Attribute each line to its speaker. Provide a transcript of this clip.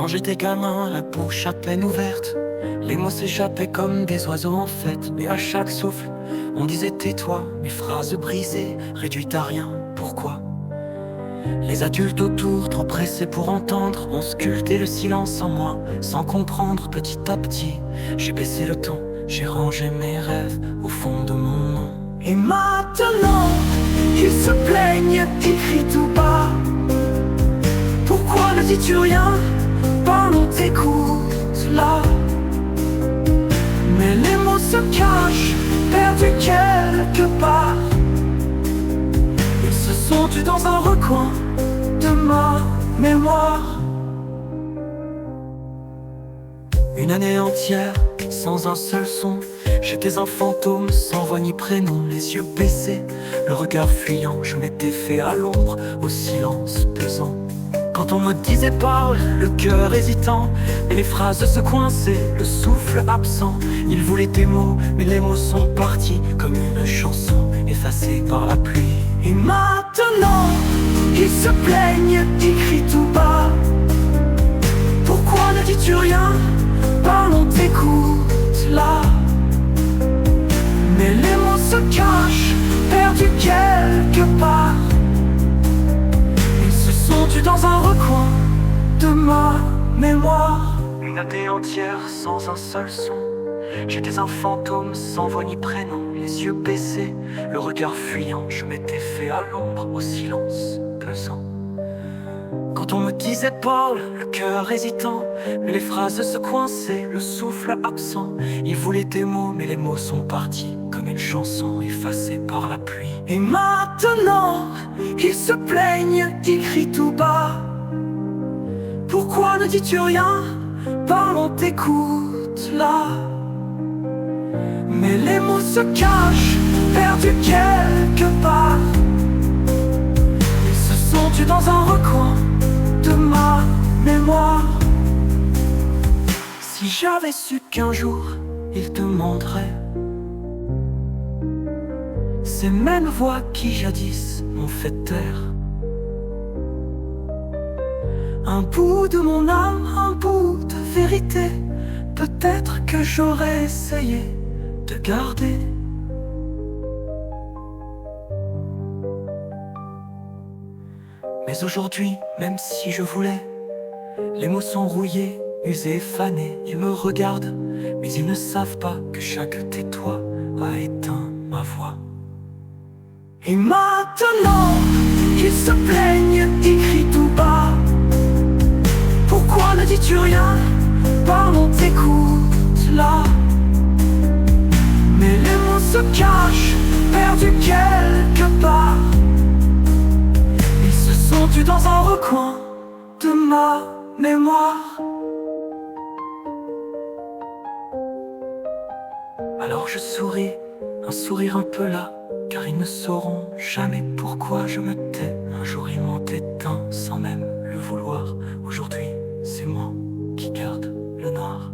Speaker 1: j'étais gamin, la bouche à peine ouverte, les mots s'échappaient comme des oiseaux en fête. Mais à chaque souffle, on disait tais-toi. Mes phrases brisées, réduites à rien, pourquoi? Les adultes autour, trop pressés pour entendre, ont sculpté le silence en moi, sans comprendre. Petit à petit, j'ai baissé le ton, j'ai rangé mes rêves au fond de mon nom. Et maintenant, ils se plaignent, ils crient tout bas. Pourquoi ne dis-tu rien? Pendant t'écoute là. Mais les mots se cachent, perdus quelque part. Ils se sont tus dans un recoin de ma mémoire. Une année entière, sans un seul son, j'étais un fantôme sans voix ni prénom. Les yeux baissés, le regard fuyant, je m'étais fait à l'ombre, au silence pesant. Quand on me disait parle, le cœur hésitant, et les phrases se coinçaient, le souffle absent. Ils voulaient tes mots, mais les mots sont partis, comme une chanson effacée par la pluie. Et maintenant, ils se plaignent, ils crient tout bas. Pourquoi ne dis-tu rien? Parlons, t'écoute là. Mais les mots se cachent, perdus quelque part. Ils se sont tus dans un recoin de ma mémoire. Une année entière sans un seul son, j'étais un fantôme sans voix ni prénom. Les yeux baissés, le regard fuyant, je m'étais fait à l'ombre, au silence pesant. Quand on me disait parle, le cœur hésitant, mais les phrases se coinçaient, le souffle absent. Ils voulaient tes mots, mais les mots sont partis, comme une chanson effacée par la pluie. Et maintenant, ils se plaignent, ils crient tout bas. Pourquoi ne dis-tu rien? Parlons, t'écoute là. Mais les mots se cachent, perdus quelque part. Ils se sont tus dans un recoin de ma mémoire. Si j'avais su qu'un jour ils demanderaient ces mêmes voix qui jadis m'ont fait taire, un bout de mon âme, un bout de vérité, peut-être que j'aurais essayé de garder. Mais aujourd'hui, même si je voulais, les mots sont rouillés, usés, fanés. Ils me regardent, mais ils ne savent pas que chaque tais-toi a éteint ma voix. Et maintenant, ils se plaignent, ils crient tout bas. Pourquoi ne dis-tu rien? Parlons, t'écoute là. Mais les mots se cachent, perdus quelque part. Ils se sont tus dans un recoin de ma mémoire. Alors je souris, un sourire un peu là, car ils ne sauront jamais pourquoi je me tais. Un jour ils m'ont éteint sans même le vouloir. Aujourd'hui c'est moi qui garde le noir.